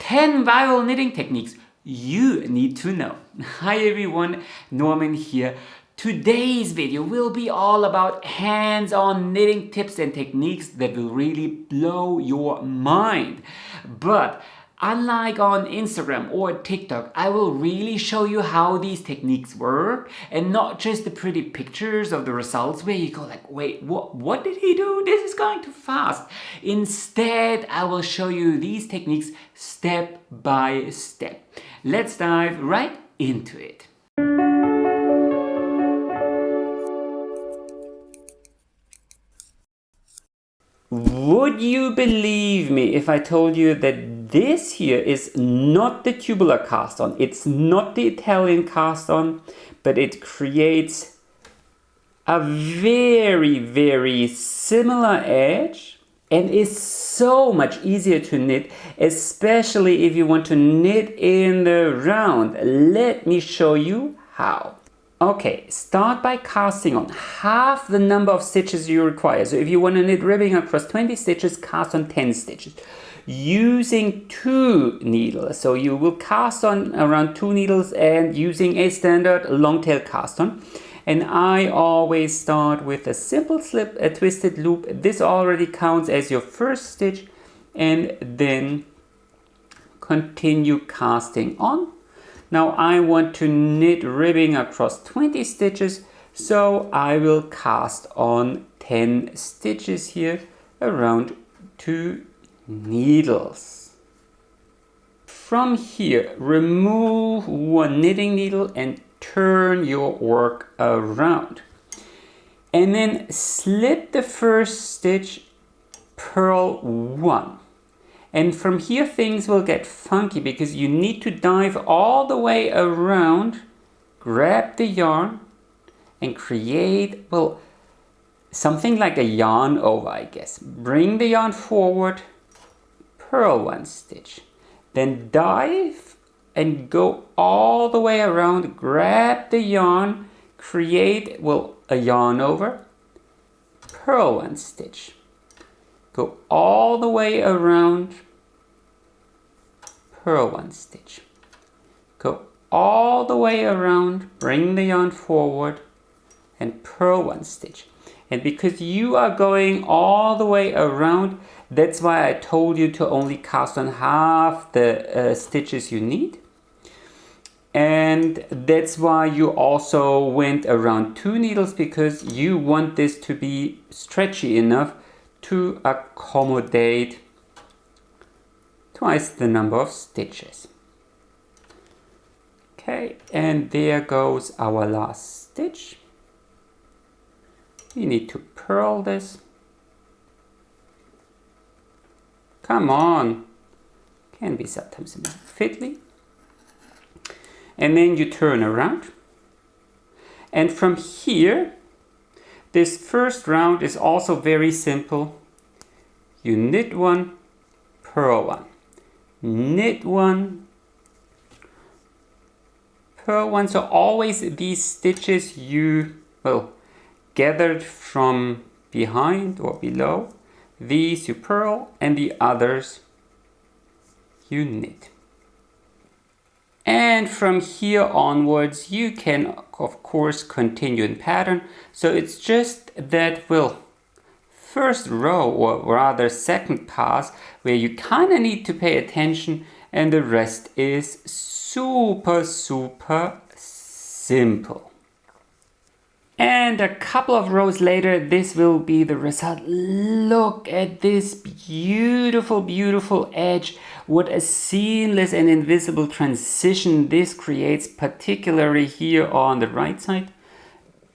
10 viral knitting techniques you need to know. Hi everyone, Norman here. Today's video will be all about hands-on knitting tips and techniques that will really blow your mind. But unlike on Instagram or TikTok, I will really show you how these techniques work and not just the pretty pictures of the results where you go like, wait, what did he do? This is going too fast. Instead, I will show you these techniques step by step. Let's dive right into it. Would you believe me if I told you that this here is not the tubular cast on? It's not the Italian cast on, but it creates a very, very similar edge and is so much easier to knit, especially if you want to knit in the round. Let me show you how. Okay, start by casting on half the number of stitches you require. So if you want to knit ribbing across 20 stitches, cast on 10 stitches. Using 2 needles. So you will cast on around 2 needles and using a standard long tail cast on. And I always start with a simple slip, a twisted loop. This already counts as your first stitch. And then continue casting on. Now I want to knit ribbing across 20 stitches, so I will cast on 10 stitches here around 2 needles. From here, remove 1 knitting needle and turn your work around. And then slip the first stitch, purl 1. And from here things will get funky because you need to dive all the way around, grab the yarn and create, well, something like a yarn over, I guess. Bring the yarn forward, purl 1 stitch, then dive and go all the way around, grab the yarn, create, well, a yarn over, purl 1 stitch. Go all the way around, purl 1 stitch. Go all the way around, bring the yarn forward and purl 1 stitch. And because you are going all the way around, that's why I told you to only cast on half the stitches you need. And that's why you also went around 2 needles, because you want this to be stretchy enough to accommodate twice the number of stitches. Okay, and there goes our last stitch. We need to purl this. Come on, can be sometimes a bit fiddly. And then you turn around. And from here, this first round is also very simple. You knit 1, purl 1, knit 1, purl 1. So always these stitches you, well, gathered from behind or below. These you purl and the others you knit. And from here onwards, you can, of course, continue in pattern. So it's just that, well, first row, or rather second pass, where you kind of need to pay attention, and the rest is super, super simple. And a couple of rows later, this will be the result. Look at this beautiful, beautiful edge. What a seamless and invisible transition this creates, particularly here on the right side.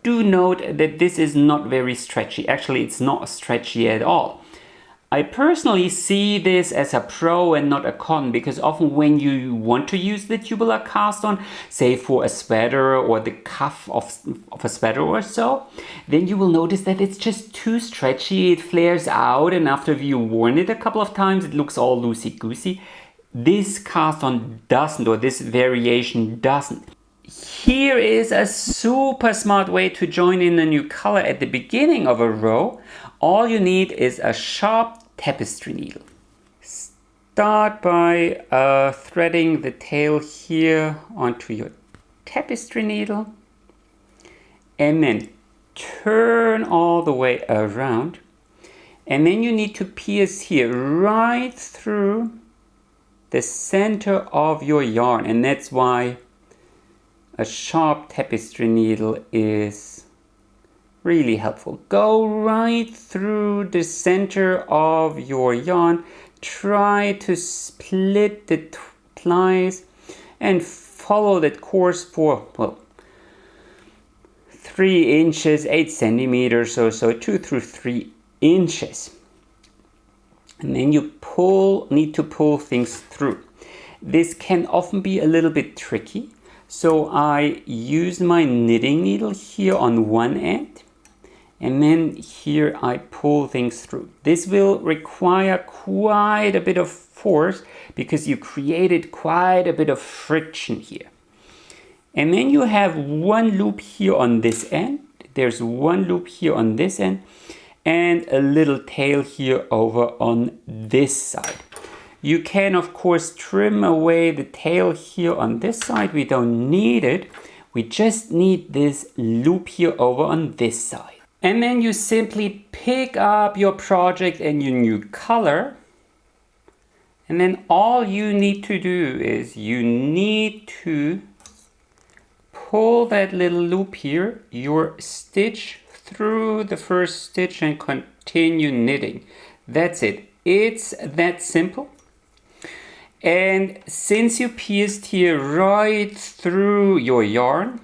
Do note that this is not very stretchy. Actually, it's not stretchy at all. I personally see this as a pro and not a con, because often when you want to use the tubular cast on, say for a sweater or the cuff of a sweater or so, then you will notice that it's just too stretchy, it flares out, and after you've worn it a couple of times, it looks all loosey-goosey. This cast on doesn't, or this variation doesn't. Here is a super smart way to join in a new color at the beginning of a row. All you need is a sharp tapestry needle. start by threading the tail here onto your tapestry needle and then turn all the way around, and then you need to pierce here right through the center of your yarn, and that's why a sharp tapestry needle is really helpful. Go right through the center of your yarn, try to split the plies and follow that course for, well, 3 inches, 8 centimeters or so, 2 through 3 inches. And then you need to pull things through. This can often be a little bit tricky. So I use my knitting needle here on one end, and then here I pull things through. This will require quite a bit of force because you created quite a bit of friction here. And then you have one loop here on this end. There's one loop here on this end and a little tail here over on this side. You can of course trim away the tail here on this side. We don't need it. We just need this loop here over on this side. And then you simply pick up your project and your new color. And then all you need to do is you need to pull that little loop here, your stitch through the first stitch and continue knitting. That's it. It's that simple. And since you pierced here right through your yarn,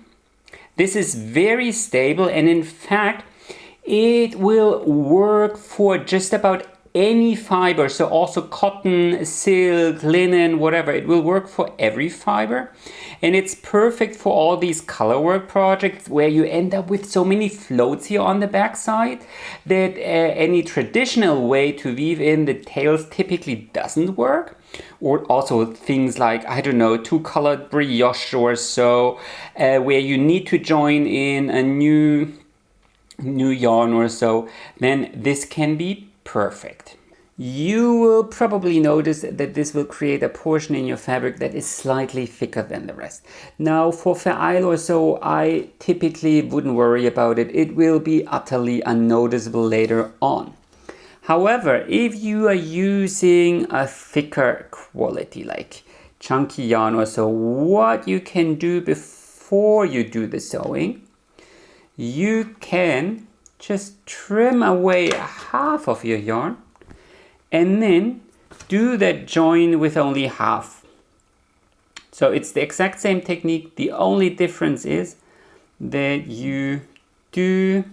this is very stable, and in fact it will work for just about any fiber. So also cotton, silk, linen, whatever. It will work for every fiber. And it's perfect for all these colorwork projects where you end up with so many floats here on the back side that any traditional way to weave in the tails typically doesn't work. Or also things like, I don't know, 2-colored brioche or so, where you need to join in a new yarn or so, then this can be perfect. You will probably notice that this will create a portion in your fabric that is slightly thicker than the rest. Now for Vereil or so, I typically wouldn't worry about it. It will be utterly unnoticeable later on. However, if you are using a thicker quality like chunky yarn or so, what you can do before you do the sewing, you can just trim away half of your yarn and then do that join with only half. So it's the exact same technique. The only difference is that you do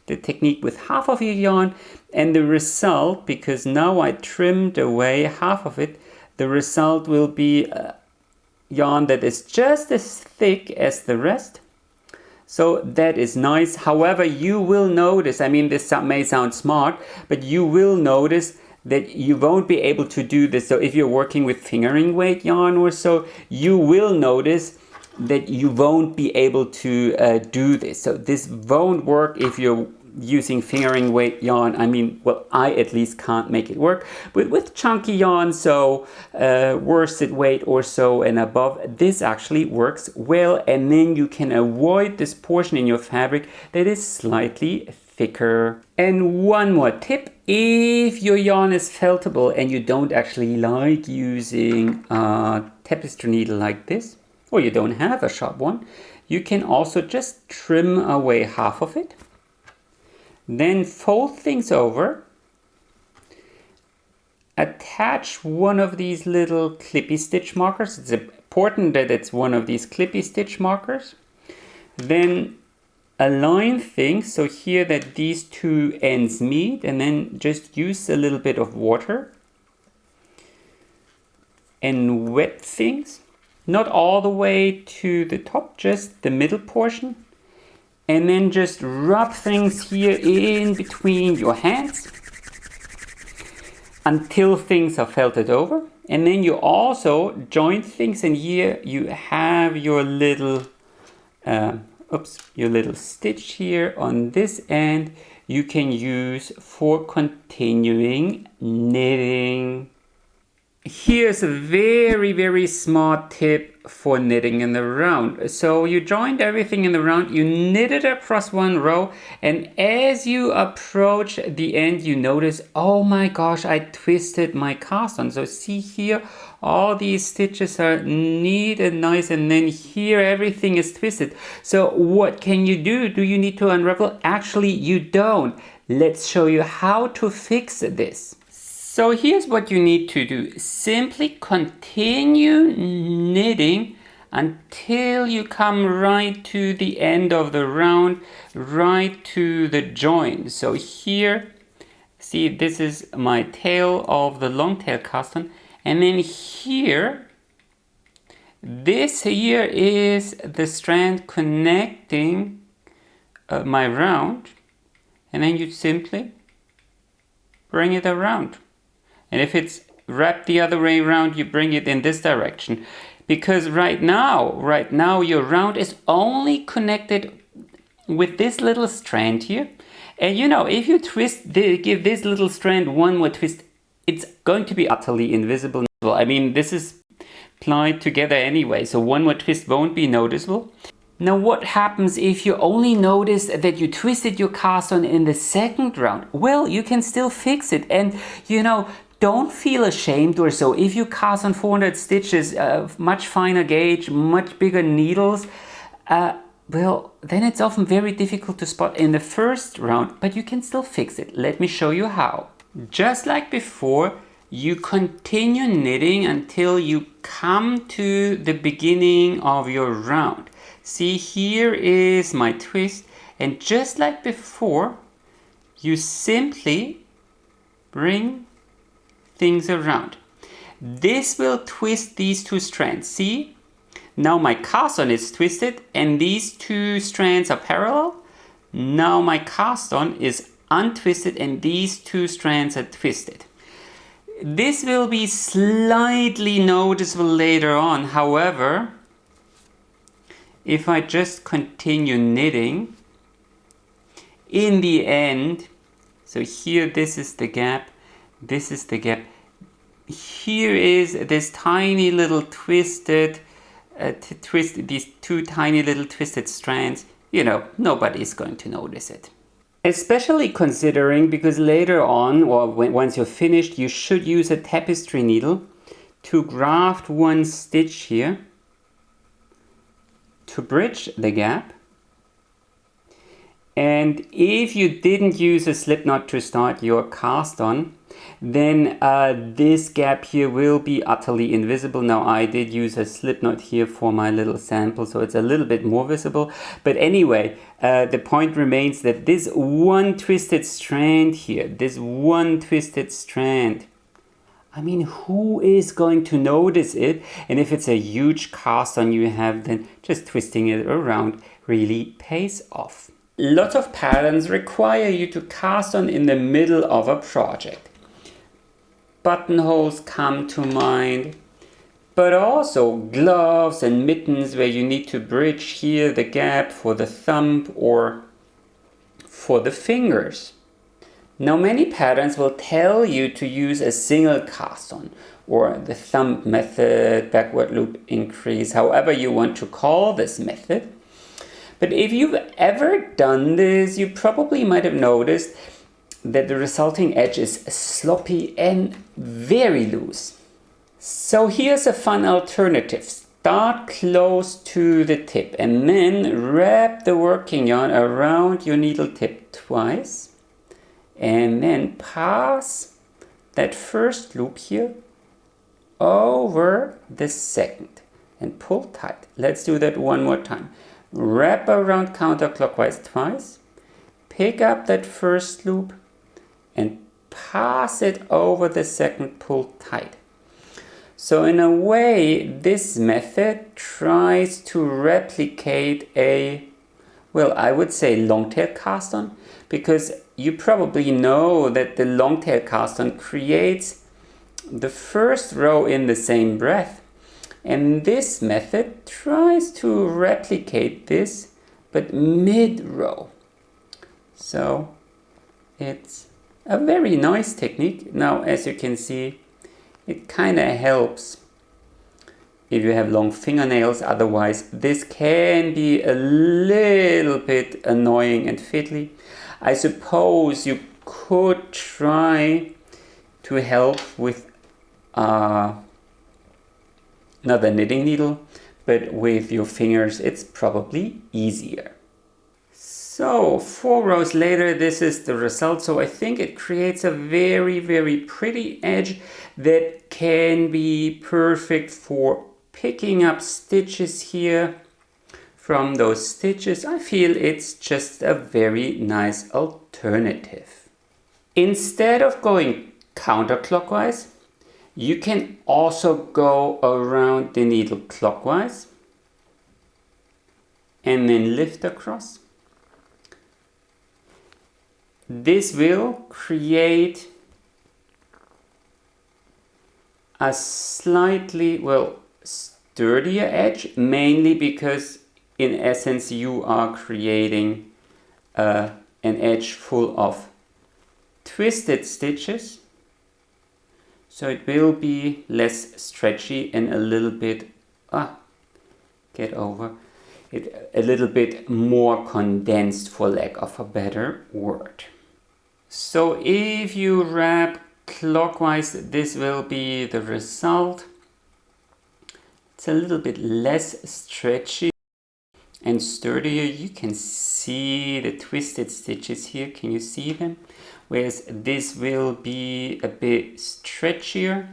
the technique with half of your yarn, and the result, because now I trimmed away half of it, the result will be a yarn that is just as thick as the rest. So that is nice. However, you will notice, I mean, this may sound smart, but you will notice that you won't be able to do this. So if you're working with fingering weight yarn or so, you will notice that you won't be able to do this. So this won't work if you're using fingering weight yarn. I mean, well, I at least can't make it work. But with chunky yarn, so worsted weight or so and above, this actually works well. And then you can avoid this portion in your fabric that is slightly thicker. And one more tip, if your yarn is feltable and you don't actually like using a tapestry needle like this, or you don't have a sharp one, you can also just trim away half of it. Then fold things over, attach one of these little clippy stitch markers. It's important that it's one of these clippy stitch markers. Then align things so here that these two ends meet, and then just use a little bit of water and wet things. Not all the way to the top, just the middle portion. And then just rub things here in between your hands until things are felted over. And then you also join things, and here you have your little your little stitch here on this end you can use for continuing knitting. Here's a very, very smart tip for knitting in the round. So you joined everything in the round, you knit it across one row, and as you approach the end, you notice, oh my gosh, I twisted my cast on. So see here, all these stitches are neat and nice, and then here everything is twisted. So what can you do? Do you need to unravel? Actually, you don't. Let's show you how to fix this. So here's what you need to do. Simply continue knitting until you come right to the end of the round, right to the join. So here, see, this is my tail of the long tail cast on, and then here, this here is the strand connecting my round, and then you simply bring it around. And if it's wrapped the other way around, you bring it in this direction. Because right now your round is only connected with this little strand here. And you know, if you give this little strand one more twist, it's going to be utterly invisible. I mean, this is plied together anyway, so one more twist won't be noticeable. Now what happens if you only notice that you twisted your cast on in the second round? Well, you can still fix it, and you know, don't feel ashamed or so. If you cast on 400 stitches, much finer gauge, much bigger needles, well, then it's often very difficult to spot in the first round, but you can still fix it. Let me show you how. Just like before, you continue knitting until you come to the beginning of your round. See, here is my twist, and just like before, you simply bring things around. This will twist these two strands. See? Now my cast on is twisted and these two strands are parallel. Now my cast on is untwisted and these two strands are twisted. This will be slightly noticeable later on. However, if I just continue knitting, in the end, so here this is the gap, this is the gap. Here is this tiny little twisted, these two tiny little twisted strands. You know, nobody's going to notice it. Especially considering, because later on, or once you're finished, you should use a tapestry needle to graft one stitch here to bridge the gap. And if you didn't use a slip knot to start your cast on, then this gap here will be utterly invisible. Now I did use a slip knot here for my little sample, so it's a little bit more visible. But anyway, the point remains that this one twisted strand here, this one twisted strand, I mean, who is going to notice it? And if it's a huge cast on you have, then just twisting it around really pays off. Lots of patterns require you to cast on in the middle of a project. Buttonholes come to mind, but also gloves and mittens where you need to bridge here the gap for the thumb or for the fingers. Now many patterns will tell you to use a single cast on or the thumb method, backward loop increase, however you want to call this method. But if you've ever done this, you probably might have noticed that the resulting edge is sloppy and very loose. So here's a fun alternative. Start close to the tip and then wrap the working yarn around your needle tip twice and then pass that first loop here over the second and pull tight. Let's do that one more time. Wrap around counterclockwise twice, pick up that first loop and pass it over the second, pull tight. So in a way, this method tries to replicate a, well, I would say longtail cast on, because you probably know that the longtail cast on creates the first row in the same breath. And this method tries to replicate this, but mid-row. So it's a very nice technique. Now, as you can see, It kind of helps if you have long fingernails, otherwise this can be a little bit annoying and fiddly. I suppose you could try to help with another knitting needle, but with your fingers it's probably easier. So 4 rows later, this is the result. So I think it creates a very, very pretty edge that can be perfect for picking up stitches here from those stitches. I feel it's just a very nice alternative. Instead of going counterclockwise, you can also go around the needle clockwise and then lift across. This will create a slightly, sturdier edge, mainly because in essence you are creating an edge full of twisted stitches. So it will be less stretchy and a little bit, a little bit more condensed, for lack of a better word. So if you wrap clockwise, this will be the result. It's a little bit less stretchy and sturdier. You can see the twisted stitches here. Can you see them? Whereas this will be a bit stretchier.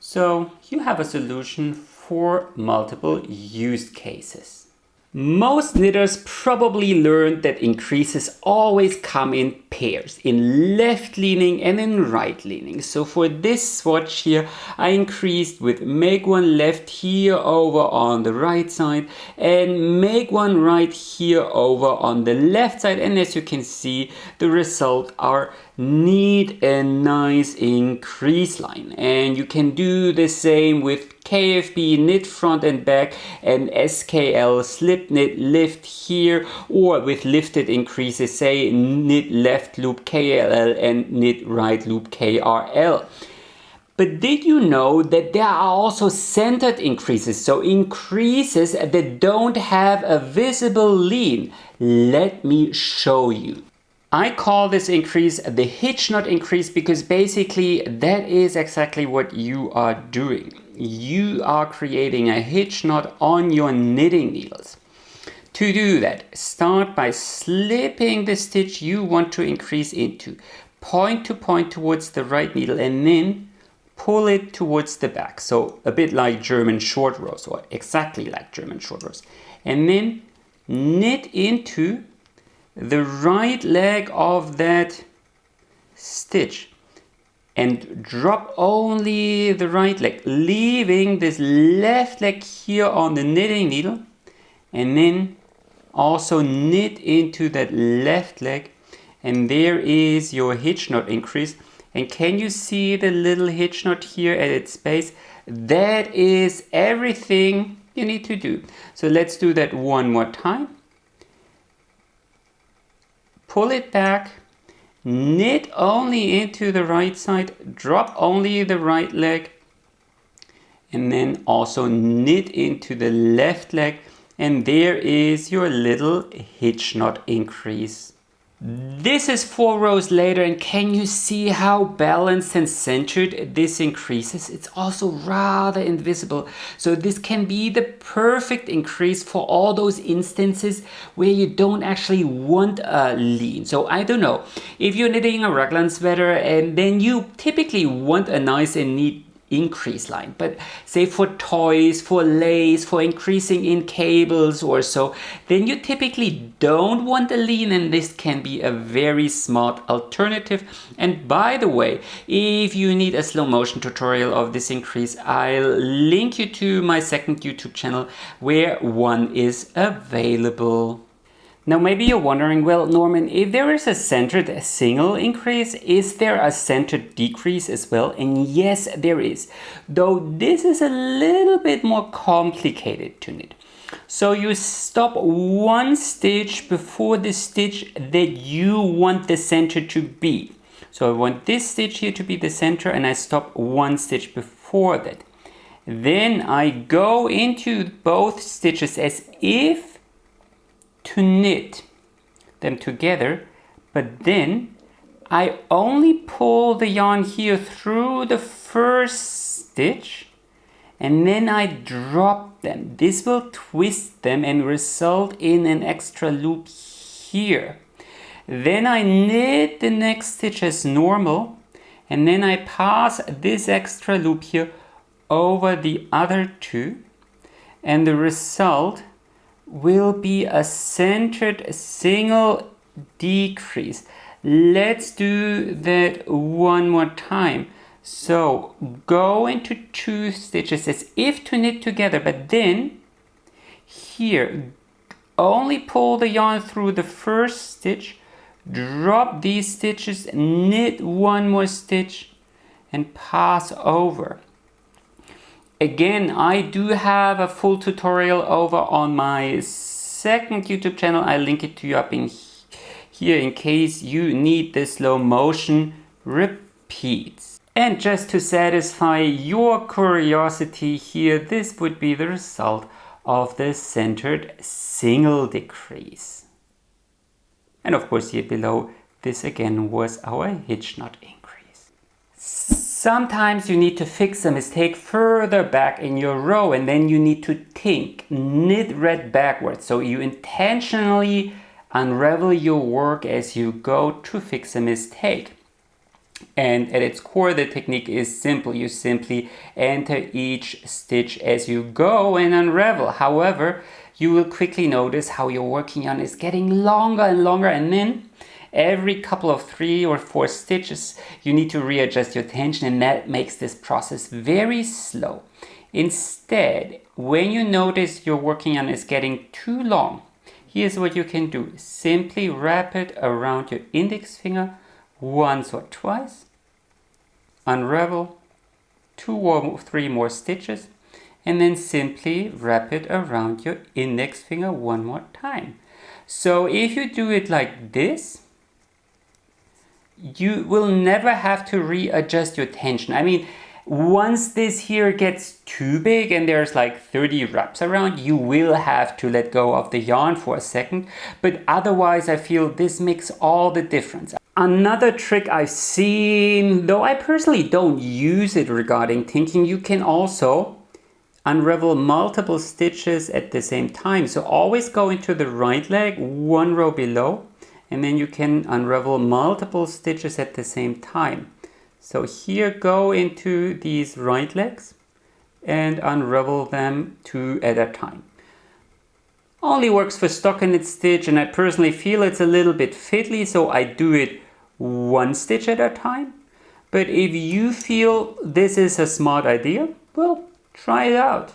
So you have a solution for multiple use cases. Most knitters probably learned that increases always come in pairs, in left leaning and in right leaning. So for this swatch here, I increased with make one left here over on the right side and make one right here over on the left side. And as you can see, the result are neat and nice increase line. And you can do the same with KFB knit front and back and SKL slip knit lift here, or with lifted increases, say knit left loop KLL and knit right loop KRL. But did you know that there are also centered increases, so increases that don't have a visible lean? Let me show you. I call this increase the hitch knot increase because basically that is exactly what you are doing. You are creating a hitch knot on your knitting needles. To do that, start by slipping the stitch you want to increase into, point to point towards the right needle, and then pull it towards the back. So a bit like German short rows, or exactly like German short rows. And then knit into the right leg of that stitch and drop only the right leg, leaving this left leg here on the knitting needle, and then also knit into that left leg, and there is your hitch knot increase. And can you see the little hitch knot here at its base? That is everything you need to do. So let's do that one more time. Pull it back, knit only into the right side, drop only the right leg, and then also knit into the left leg, and there is your little hitch knot increase. This is 4 rows later, and can you see how balanced and centered this increases? It's also rather invisible. So this can be the perfect increase for all those instances where you don't actually want a lean. So I don't know, if you're knitting a raglan sweater and then you typically want a nice and neat increase line, but say for toys, for lace, for increasing in cables or so, then you typically don't want a lean, and this can be a very smart alternative. And by the way, if you need a slow motion tutorial of this increase, I'll link you to my second YouTube channel where one is available. Now maybe you're wondering, well, Norman, if there is a centered single increase, is there a centered decrease as well? And yes, there is, though this is a little bit more complicated to knit. So you stop one stitch before the stitch that you want the center to be. So I want this stitch here to be the center, and I stop one stitch before that. Then I go into both stitches as if to knit them together, but then I only pull the yarn here through the first stitch, and then I drop them. This will twist them and result in an extra loop here. Then I knit the next stitch as normal, and then I pass this extra loop here over the other two, and the result will be a centered single decrease. Let's do that one more time. So go into two stitches as if to knit together, but then here only pull the yarn through the first stitch, drop these stitches, knit one more stitch, and pass over. Again, I do have a full tutorial over on my second YouTube channel. I link it to you up in here in case you need the slow motion repeats. And just to satisfy your curiosity here, this would be the result of the centered single decrease. And of course here below, this again was our hitch knot increase. Sometimes you need to fix a mistake further back in your row, and then you need to tink, knit red backwards. So you intentionally unravel your work as you go to fix a mistake. And at its core, the technique is simple. You simply enter each stitch as you go and unravel. However, you will quickly notice how your working yarn is getting longer and longer, and then every couple of 3 or 4 stitches you need to readjust your tension, and that makes this process very slow. Instead, when you notice your working yarn is getting too long, here's what you can do. Simply wrap it around your index finger once or twice, unravel 2 or 3 more stitches, and then simply wrap it around your index finger one more time. So if you do it like this, you will never have to readjust your tension. I mean, once this here gets too big and there's like 30 wraps around, you will have to let go of the yarn for a second, but otherwise I feel this makes all the difference. Another trick I've seen, though I personally don't use it regarding tinking, you can also unravel multiple stitches at the same time. So always go into the right leg, one row below, and then you can unravel multiple stitches at the same time. So here go into these right legs and unravel them 2 at a time. Only works for stockinette stitch, and I personally feel it's a little bit fiddly, so I do it 1 stitch at a time. But if you feel this is a smart idea, well, try it out.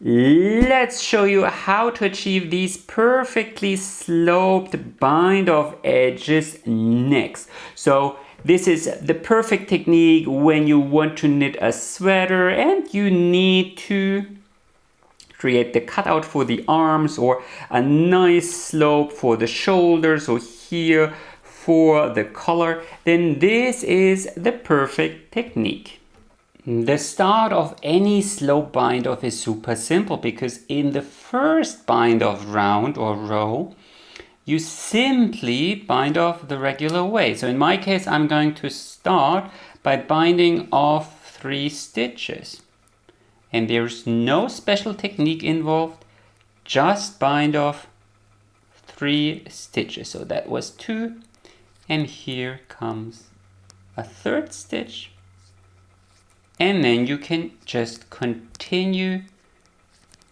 Let's show you how to achieve these perfectly sloped bind off edges next. So this is the perfect technique when you want to knit a sweater and you need to create the cutout for the arms, or a nice slope for the shoulders, or here for the collar. Then this is the perfect technique. The start of any slope bind off is super simple, because in the first bind off round or row, you simply bind off the regular way. So in my case, I'm going to start by binding off 3 stitches. And there's no special technique involved, just bind off 3 stitches. So that was 2, and here comes a 3rd stitch. And then you can just continue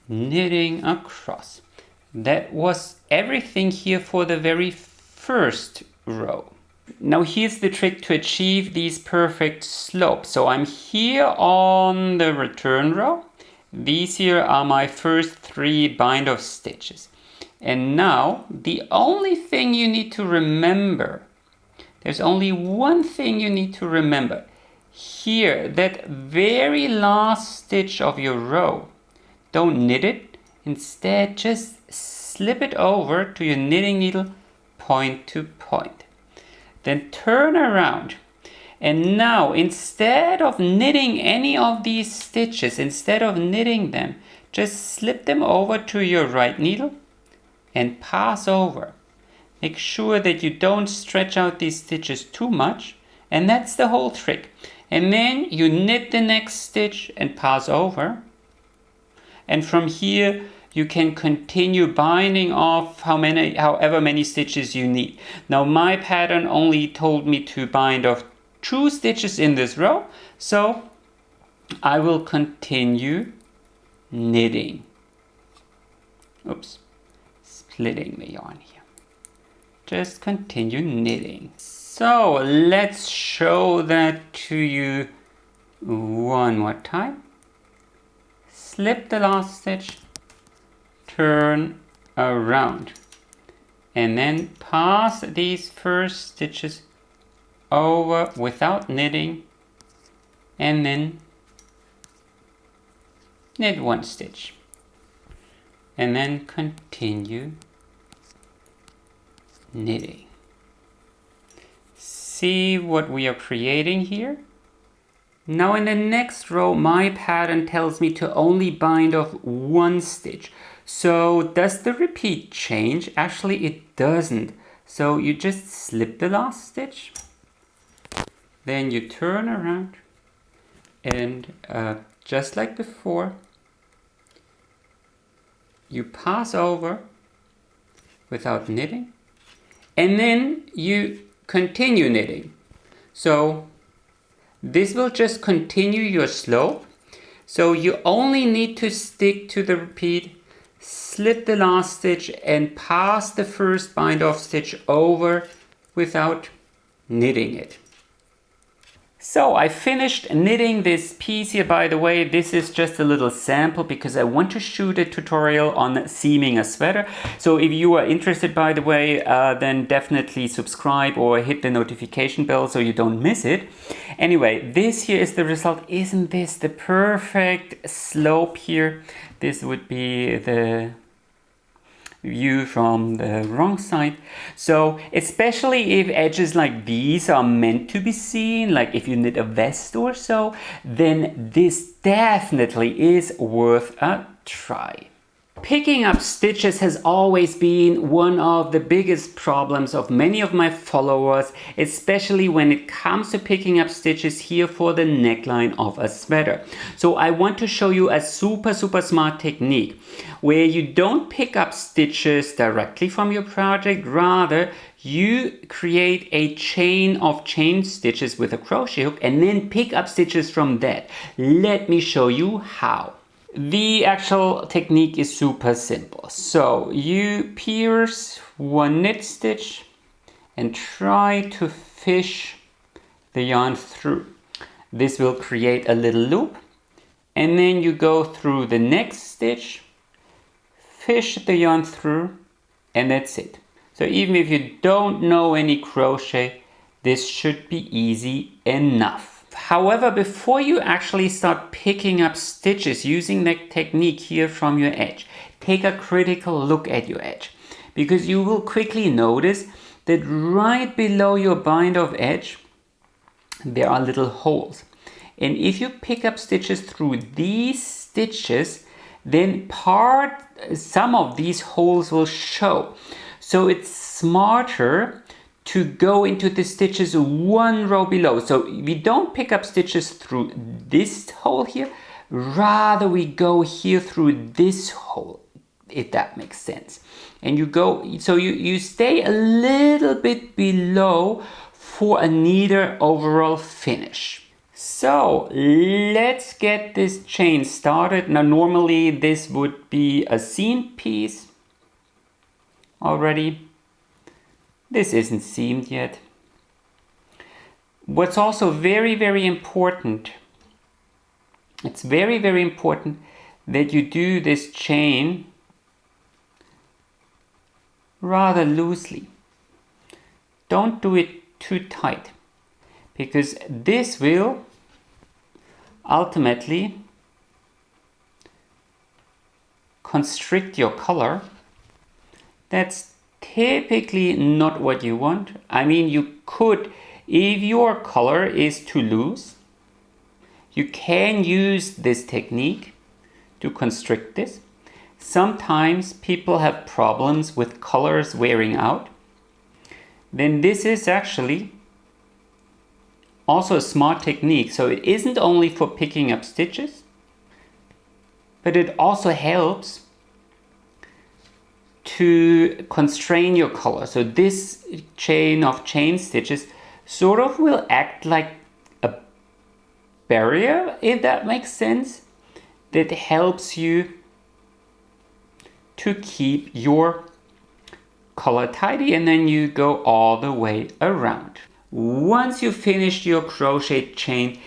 knitting across. That was everything here for the very first row. Now here's the trick to achieve these perfect slopes. So I'm here on the return row. These here are my first 3 bind off stitches. And now the only thing you need to remember, there's only one thing you need to remember. Here, that very last stitch of your row, don't knit it. Instead, just slip it over to your knitting needle point to point. Then turn around. And now, instead of knitting any of these stitches, instead of knitting them, just slip them over to your right needle and pass over. Make sure that you don't stretch out these stitches too much, and that's the whole trick. And then you knit the next stitch and pass over. And from here, you can continue binding off however many stitches you need. Now my pattern only told me to bind off 2 stitches in this row, so I will continue knitting. Oops, splitting the yarn here. Just continue knitting. So let's show that to you one more time. Slip the last stitch, turn around, and then pass these first stitches over without knitting, and then knit 1 stitch, and then continue knitting. See what we are creating here? Now in the next row, my pattern tells me to only bind off 1 stitch. So does the repeat change? Actually it doesn't. So you just slip the last stitch, then you turn around, and just like before, you pass over without knitting, and then you continue knitting. So this will just continue your slope. So you only need to stick to the repeat, slip the last stitch, and pass the first bind off stitch over without knitting it. So I finished knitting this piece here. By the way, this is just a little sample because I want to shoot a tutorial on seaming a sweater. So if you are interested, by the way, then definitely subscribe or hit the notification bell so you don't miss it. Anyway, this here is the result. Isn't this the perfect slope here? This would be the view from the wrong side. So especially if edges like these are meant to be seen, like if you knit a vest or so, then this definitely is worth a try. Picking up stitches has always been one of the biggest problems of many of my followers, especially when it comes to picking up stitches here for the neckline of a sweater. So I want to show you a super smart technique where you don't pick up stitches directly from your project, rather you create a chain of chain stitches with a crochet hook and then pick up stitches from that. Let me show you how. The actual technique is super simple. So you pierce 1 knit stitch and try to fish the yarn through. This will create a little loop, and then you go through the next stitch, fish the yarn through, and that's it. So even if you don't know any crochet, this should be easy enough. However, before you actually start picking up stitches using that technique here from your edge, take a critical look at your edge, because you will quickly notice that right below your bind off edge there are little holes. And if you pick up stitches through these stitches, then some of these holes will show. So it's smarter to go into the stitches 1 row below. So we don't pick up stitches through this hole here, rather we go here through this hole, if that makes sense. And you go, so you stay a little bit below for a neater overall finish. So let's get this chain started. Now normally this would be a seamed piece already. This isn't seamed yet. What's also very important, it's very important that you do this chain rather loosely. Don't do it too tight, because this will ultimately constrict your color. That's typically not what you want. I mean, you could, If your color is too loose, you can use this technique to constrict this. Sometimes people have problems with colors wearing out. Then this is actually also a smart technique. So it isn't only for picking up stitches, but it also helps to constrain your color. So this chain of chain stitches sort of will act like a barrier, if that makes sense, that helps you to keep your color tidy, and then you go all the way around. Once you've finished your crochet chain,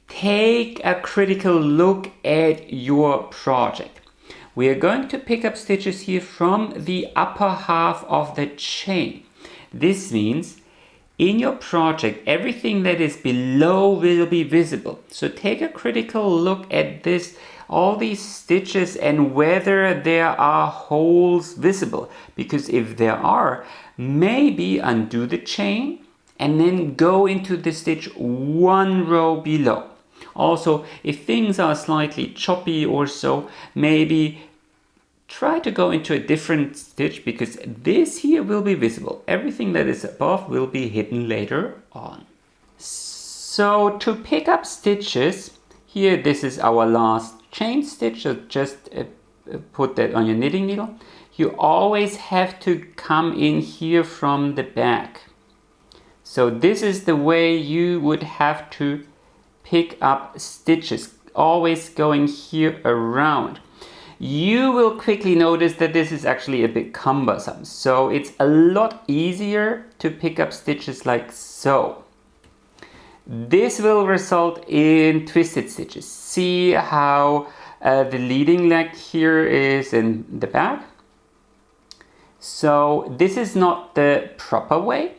take a critical look at your project. We are going to pick up stitches here from the upper half of the chain. This means in your project, everything that is below will be visible. So take a critical look at this, all these stitches, and whether there are holes visible. Because if there are, maybe undo the chain and then go into the stitch one row below. Also, if things are slightly choppy or so, maybe try to go into a different stitch, because this here will be visible. Everything that is above will be hidden later on. So to pick up stitches, here this is our last chain stitch, so just put that on your knitting needle. You always have to come in here from the back. So this is the way you would have to pick up stitches, always going here around. You will quickly notice that this is actually a bit cumbersome. So it's a lot easier to pick up stitches like so. This will result in twisted stitches. See how the leading leg here is in the back? So this is not the proper way.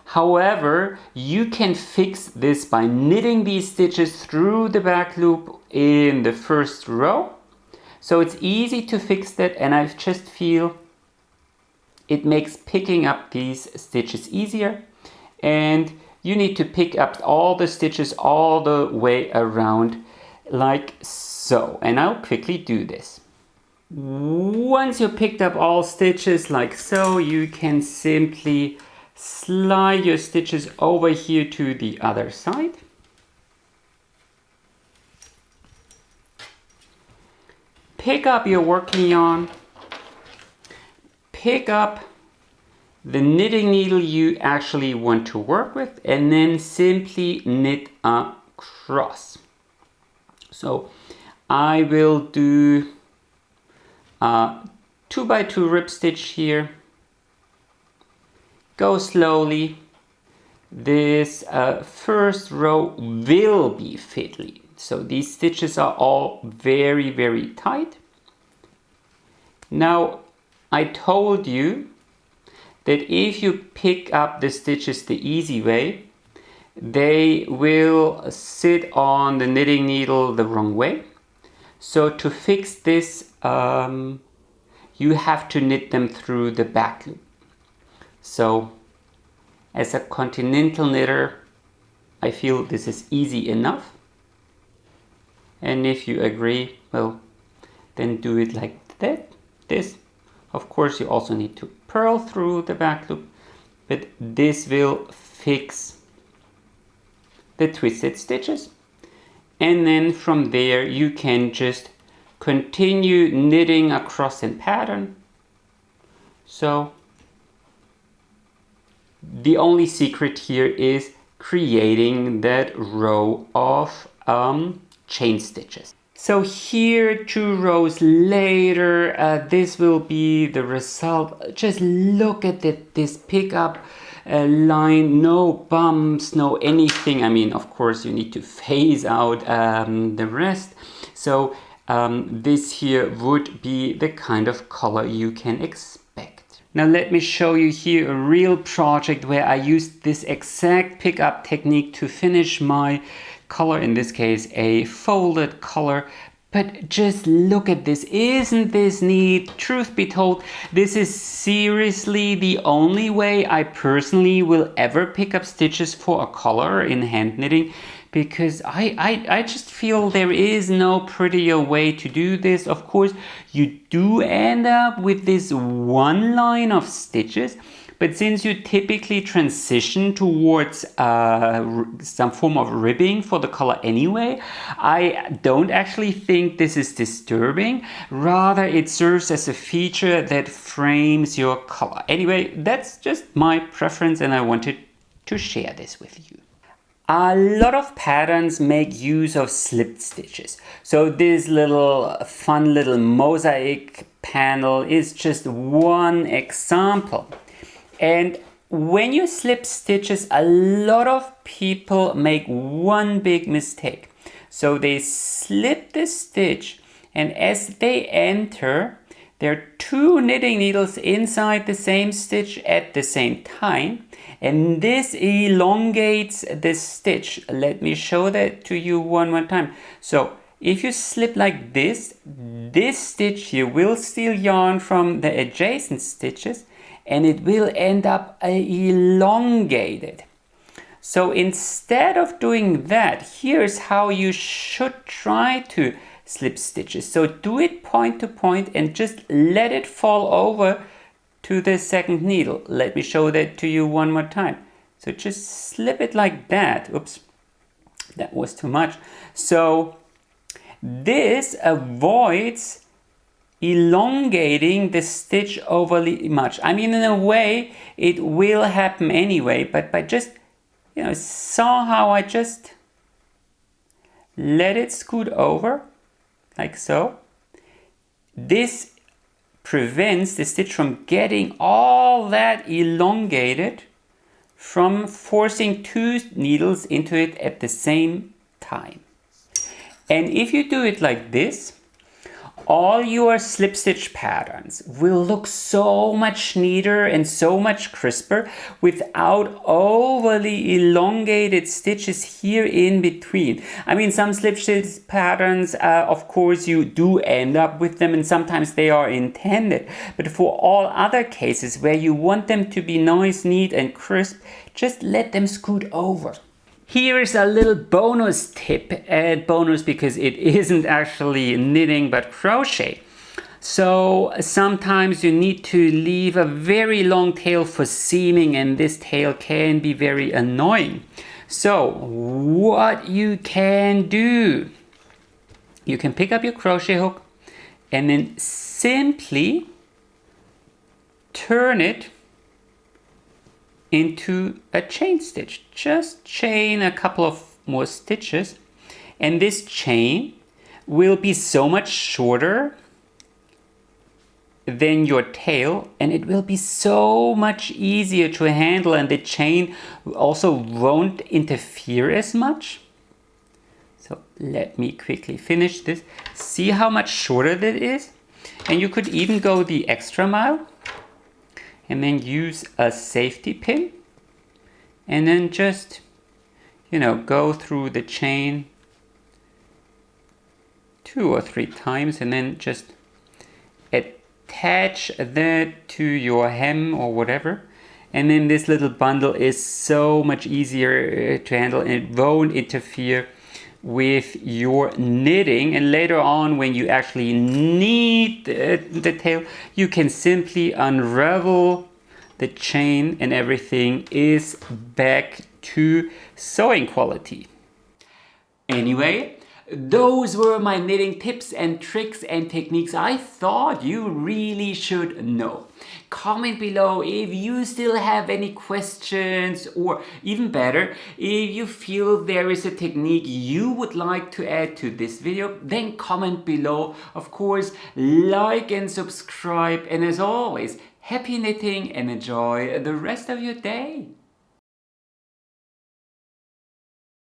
However, you can fix this by knitting these stitches through the back loop in the first row. So it's easy to fix that, and I just feel it makes picking up these stitches easier. And you need to pick up all the stitches all the way around like so. And I'll quickly do this. Once you picked up all stitches like so, you can simply slide your stitches over here to the other side. Pick up your working yarn, pick up the knitting needle you actually want to work with, and then simply knit across. So I will do a 2x2 rib stitch here. Go slowly. This first row will be fiddly. So these stitches are all very, very tight. Now, I told you that if you pick up the stitches the easy way, they will sit on the knitting needle the wrong way. So to fix this, you have to knit them through the back loop. So as a continental knitter, I feel this is easy enough. And if you agree, well, then do it like that. This, of course, you also need to purl through the back loop, but this will fix the twisted stitches. And then from there, you can just continue knitting across in pattern. So the only secret here is creating that row of chain stitches. So here, 2 rows later, this will be the result. Just look at this pickup line, no bumps, no anything. I mean, of course, you need to phase out the rest. So this here would be the kind of color you can expect. Now let me show you here a real project where I used this exact pickup technique to finish my color, in this case a folded color, But just look at this. Isn't this neat? Truth be told, this is seriously the only way I personally will ever pick up stitches for a collar in hand knitting, because I just feel there is no prettier way to do this. Of course, you do end up with this one line of stitches, but since you typically transition towards some form of ribbing for the collar anyway, I don't actually think this is disturbing. Rather, it serves as a feature that frames your collar. Anyway, that's just my preference and I wanted to share this with you. A lot of patterns make use of slipped stitches. So this fun little mosaic panel is just one example. And when you slip stitches, a lot of people make one big mistake. So they slip the stitch, and as they enter, there are two knitting needles inside the same stitch at the same time, and this elongates the stitch. Let me show that to you one more time. So if you slip like this stitch here will steal yarn from the adjacent stitches, and it will end up elongated. So instead of doing that, here's how you should try to slip stitches. So do it point to point and just let it fall over to the second needle. Let me show that to you one more time. So just slip it like that. Oops, that was too much. So this avoids elongating the stitch overly much. I mean, in a way, it will happen anyway, but by just, saw how I just let it scoot over, like so. This prevents the stitch from getting all that elongated from forcing two needles into it at the same time. And if you do it like this, all your slip stitch patterns will look so much neater and so much crisper without overly elongated stitches here in between. I mean, some slip stitch patterns, of course, you do end up with them, and sometimes they are intended. But for all other cases where you want them to be nice, neat, and crisp, just let them scoot over. Here's a little bonus tip, bonus because it isn't actually knitting but crochet. So sometimes you need to leave a very long tail for seaming, and this tail can be very annoying. So what you can do, you can pick up your crochet hook and then simply turn it into a chain stitch. Just chain a couple of more stitches, and this chain will be so much shorter than your tail, and it will be so much easier to handle, and the chain also won't interfere as much. So let me quickly finish this. See how much shorter that is? And you could even go the extra mile and then use a safety pin and then just, go through the chain 2 or 3 times and then just attach that to your hem or whatever. And then this little bundle is so much easier to handle, and it won't interfere with your knitting. And later on, when you actually need the tail, you can simply unravel the chain and everything is back to sewing quality. Anyway, those were my knitting tips and tricks and techniques I thought you really should know. Comment below if you still have any questions, or even better, if you feel there is a technique you would like to add to this video, then comment below. Of course, like and subscribe, and as always, happy knitting and enjoy the rest of your day.